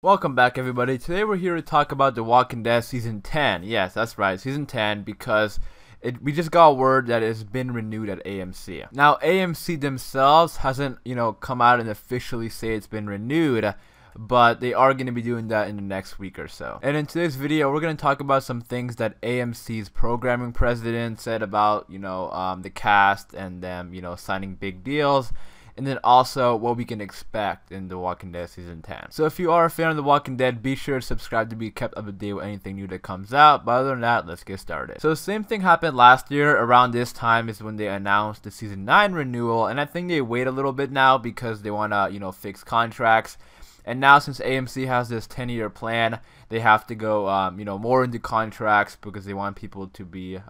Welcome back, everybody. Today we're here to talk about The Walking Dead Season 10. Yes, that's right, Season 10, because we just got word that it's been renewed at AMC. Now, AMC themselves hasn't, come out and officially say it's been renewed, but they are going to be doing that in the next week or so. And in today's video, we're going to talk about some things that AMC's programming president said about, the cast and them, signing big deals. And then also what we can expect in The Walking Dead Season 10. So if you are a fan of The Walking Dead, be sure to subscribe to be kept up to date with anything new that comes out. But other than that, let's get started. So the same thing happened last year. Around this time is when they announced the Season 9 renewal. And I think they wait a little bit now because they want to, fix contracts. And now since AMC has this 10-year plan, they have to go, more into contracts because they want people to be,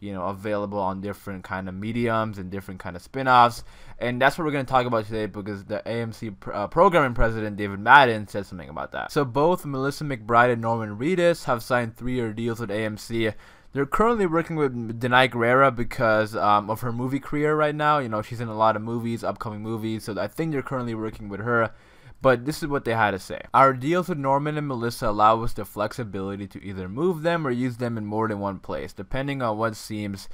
available on different kind of mediums and different kind of spin-offs. And that's what we're going to talk about today because the AMC programming president, David Madden, said something about that. So both Melissa McBride and Norman Reedus have signed 3-year deals with AMC. They're currently working with Danai Gurira because of her movie career right now. She's in a lot of movies, upcoming movies. So I think they're currently working with her. But this is what they had to say. Our deals with Norman and Melissa allow us the flexibility to either move them or use them in more than one place, depending on what seems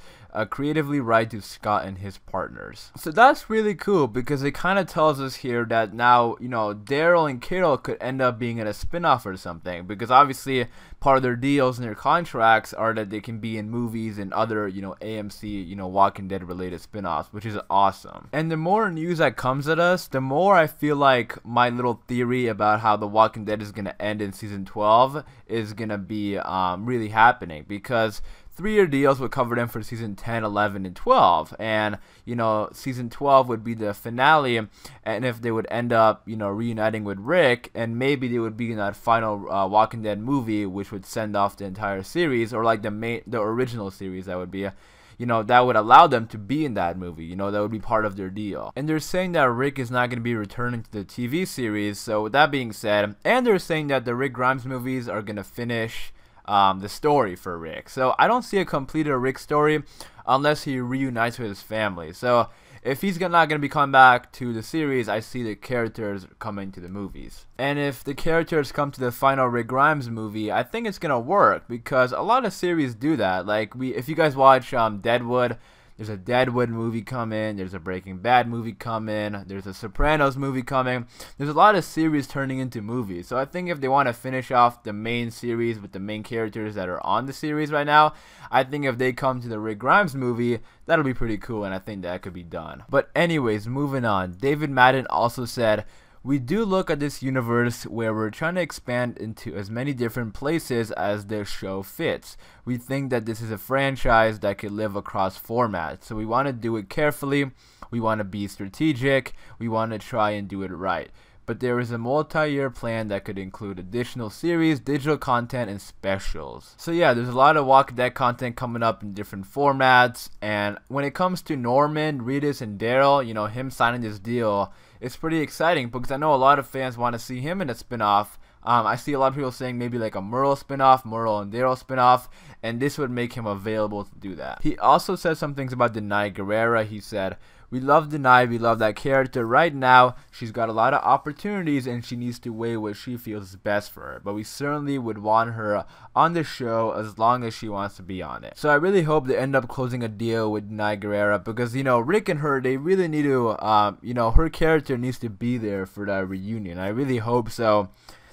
creatively right to Scott and his partners. So that's really cool because it kind of tells us here that now, Daryl and Carol could end up being in a spin-off or something, because obviously part of their deals and their contracts are that they can be in movies and other, AMC, Walking Dead related spin-offs, which is awesome. And the more news that comes at us, the more I feel like my little theory about how The Walking Dead is going to end in Season 12 is going to be really happening, because 3-year deals would cover them for Season 10, 11, and 12. And, Season 12 would be the finale. And if they would end up, reuniting with Rick, and maybe they would be in that final Walking Dead movie, which would send off the entire series, or like the original series, that would be that would allow them to be in that movie, that would be part of their deal. And they're saying that Rick is not going to be returning to the TV series. So with that being said, and they're saying that the Rick Grimes movies are going to finish the story for Rick. So I don't see a completed Rick story unless he reunites with his family. So if he's not going to be coming back to the series, I see the characters coming to the movies. And if the characters come to the final Rick Grimes movie, I think it's going to work because a lot of series do that. Like if you guys watch Deadwood, there's a Deadwood movie coming, there's a Breaking Bad movie coming, there's a Sopranos movie coming. There's a lot of series turning into movies. So I think if they want to finish off the main series with the main characters that are on the series right now, I think if they come to the Rick Grimes movie, that'll be pretty cool, and I think that could be done. But anyways, moving on. David Madden also said, "We do look at this universe where we're trying to expand into as many different places as the show fits. We think that this is a franchise that could live across formats, so we want to do it carefully, we want to be strategic, we want to try and do it right. But there is a multi-year plan that could include additional series, digital content, and specials." So yeah, there's a lot of Walking Dead content coming up in different formats. And when it comes to Norman, Reedus, and Daryl, him signing this deal, it's pretty exciting because I know a lot of fans want to see him in a spinoff. I see a lot of people saying maybe like a Merle spinoff, Merle and Daryl spinoff, and this would make him available to do that. He also said some things about Danai Gurira. He said, "We love Danai, we love that character. Right now, she's got a lot of opportunities and she needs to weigh what she feels is best for her. But we certainly would want her on the show as long as she wants to be on it." So I really hope they end up closing a deal with Danai Gurira because, Rick and her, they really need to, her character needs to be there for that reunion. I really hope so.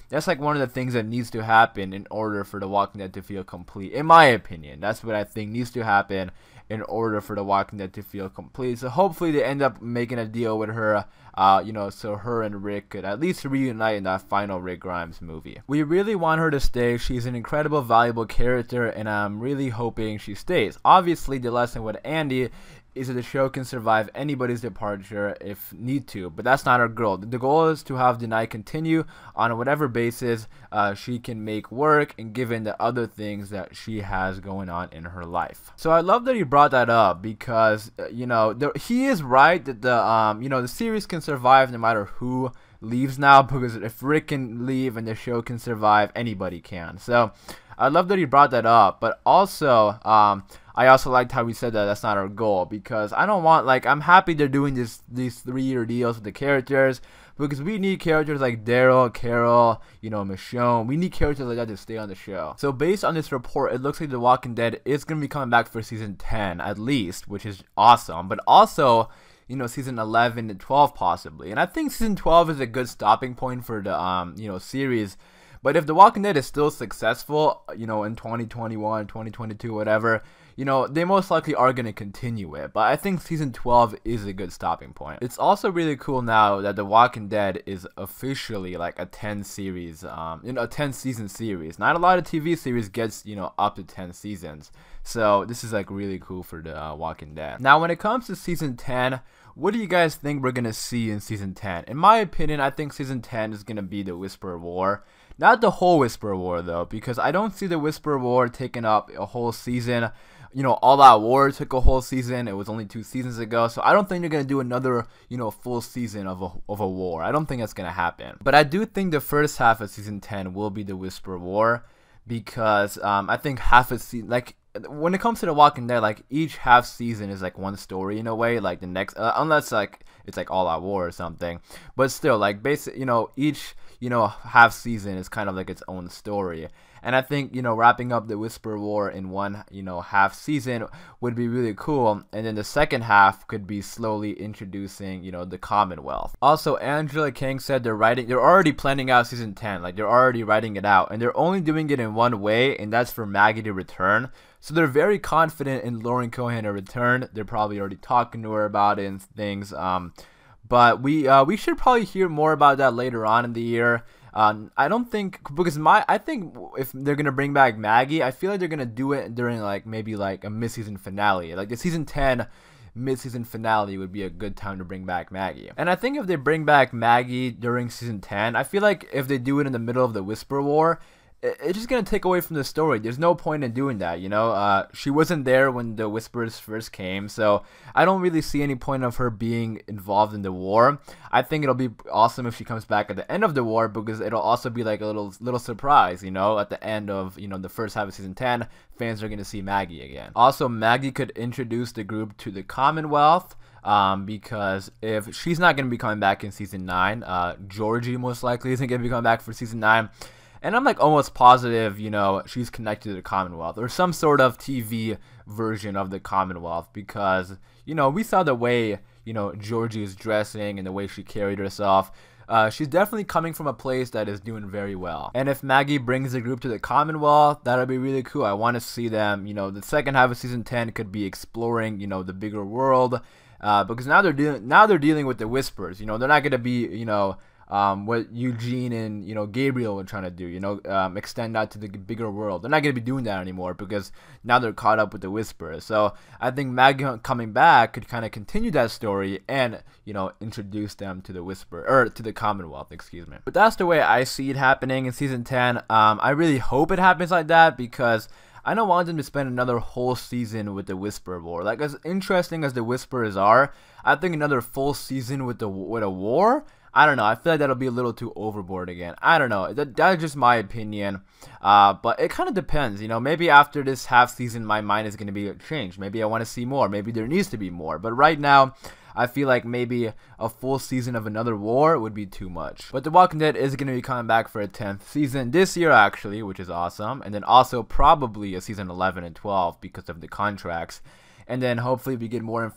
That's like one of the things that needs to happen in order for The Walking Dead to feel complete. In my opinion, that's what I think needs to happen in order for The Walking Dead to feel complete. So hopefully they end up making a deal with her, so her and Rick could at least reunite in that final Rick Grimes movie. We really want her to stay. She's an incredible, valuable character, and I'm really hoping she stays. Obviously, the lesson with Andy is that the show can survive anybody's departure if need to, but that's not our goal. The goal is to have Danai continue on whatever basis she can make work, and given the other things that she has going on in her life. So I love that he brought that up because he is right that the series can survive no matter who leaves now, because if Rick can leave and the show can survive, anybody can. So I love that he brought that up, but also I also liked how he said that that's not our goal, because I don't want, like, I'm happy they're doing these 3-year deals with the characters, because we need characters like Daryl, Carol, you know, Michonne. We need characters like that to stay on the show. So based on this report, it looks like The Walking Dead is going to be coming back for season 10 at least, which is awesome. But also, you know, season 11 and 12 possibly. And I think season 12 is a good stopping point for the you know, series. But if The Walking Dead is still successful, you know, in 2021, 2022, whatever, you know, they most likely are going to continue it. But I think season 12 is a good stopping point. It's also really cool now that The Walking Dead is officially like a 10 series, you know, a 10 season series. Not a lot of TV series gets, you know, up to 10 seasons. So this is like really cool for The Walking Dead. Now, when it comes to season 10, what do you guys think we're going to see in season 10? In my opinion, I think season 10 is going to be the Whisper War. Not the whole Whisper War though, because I don't see the Whisper War taking up a whole season. You know, All Out War took a whole season. It was only 2 seasons ago. So I don't think they're going to do another, you know, full season of a war. I don't think that's going to happen. But I do think the first half of season 10 will be the Whisper War, because I think half a season, like, when it comes to The Walking Dead, like, each half season is like one story in a way, like the next, unless like it's like All Out War or something. But still, like, you know, each, you know, half season is kind of like its own story. And I think, you know, wrapping up the Whisper War in one, you know, half season would be really cool. And then the second half could be slowly introducing, you know, the Commonwealth. Also, Angela Kang said they're already planning out season 10. Like, they're already writing it out. And they're only doing it in one way, and that's for Maggie to return. So they're very confident in Lauren Cohan to return. They're probably already talking to her about it and things. But we should probably hear more about that later on in the year. I don't think, because I think if they're gonna bring back Maggie, I feel like they're gonna do it during like maybe like a mid-season finale. Like the season 10 mid-season finale would be a good time to bring back Maggie. And I think if they bring back Maggie during season 10, I feel like if they do it in the middle of the Whisper War, it's just gonna take away from the story. There's no point in doing that, you know. She wasn't there when the Whispers first came, so I don't really see any point of her being involved in the war. I think it'll be awesome if she comes back at the end of the war, because it'll also be like a little surprise, you know. At the end of, you know, the first half of season 10, fans are gonna see Maggie again. Also, Maggie could introduce the group to the Commonwealth. Because if she's not gonna be coming back in season 9, Georgie most likely isn't gonna be coming back for season 9. And I'm like almost positive, you know, she's connected to the Commonwealth or some sort of TV version of the Commonwealth, because, you know, we saw the way, you know, Georgie is dressing and the way she carried herself. She's definitely coming from a place that is doing very well. And if Maggie brings the group to the Commonwealth, that'll be really cool. I want to see them, you know, the second half of season 10 could be exploring, you know, the bigger world, because now they're dealing with the Whispers. You know, they're not going to be, you know, what Eugene and, you know, Gabriel were trying to do, you know, extend out to the bigger world. They're not going to be doing that anymore, because now they're caught up with the Whisperers. So I think Maggie coming back could kind of continue that story and, you know, introduce them to the Whisper, or to the Commonwealth, excuse me. But that's the way I see it happening in season 10. I really hope it happens like that, because I don't want them to spend another whole season with the Whisper War. Like, as interesting as the Whisperers are, I think another full season with a war, I don't know. I feel like that'll be a little too overboard again. I don't know. That's just my opinion. But it kind of depends. You know, maybe after this half season, my mind is going to be changed. Maybe I want to see more. Maybe there needs to be more. But right now, I feel like maybe a full season of another war would be too much. But The Walking Dead is going to be coming back for a 10th season this year, actually, which is awesome. And then also probably a season 11 and 12 because of the contracts. And then hopefully we get more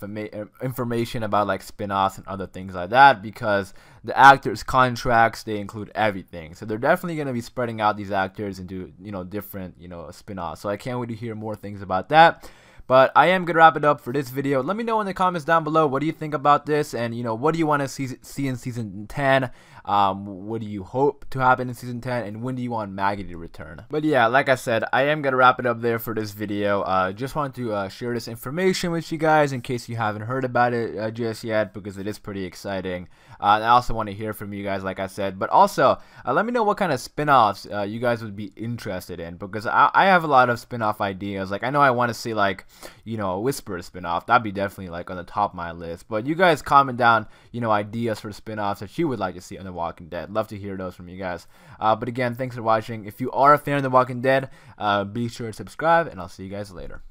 information about like spin-offs and other things like that, because the actors' contracts, they include everything. So they're definitely going to be spreading out these actors into, you know, different, you know, spin-offs. So I can't wait to hear more things about that. But I am going to wrap it up for this video. Let me know in the comments down below, what do you think about this? And, you know, what do you want to see in season 10? What do you hope to happen in season 10? And when do you want Maggie to return? But yeah, like I said, I am going to wrap it up there for this video. Just wanted to share this information with you guys in case you haven't heard about it just yet, because it is pretty exciting. And I also want to hear from you guys, like I said. But also, let me know what kind of spin-offs you guys would be interested in, because I have a lot of spin-off ideas. Like, I know I want to see, like, you know, a Whisper spin-off. That'd be definitely, like, on the top of my list. But you guys comment down, you know, ideas for spin-offs that you would like to see on The Walking Dead. Love to hear those from you guys. But again, thanks for watching. If you are a fan of The Walking Dead, be sure to subscribe, and I'll see you guys later.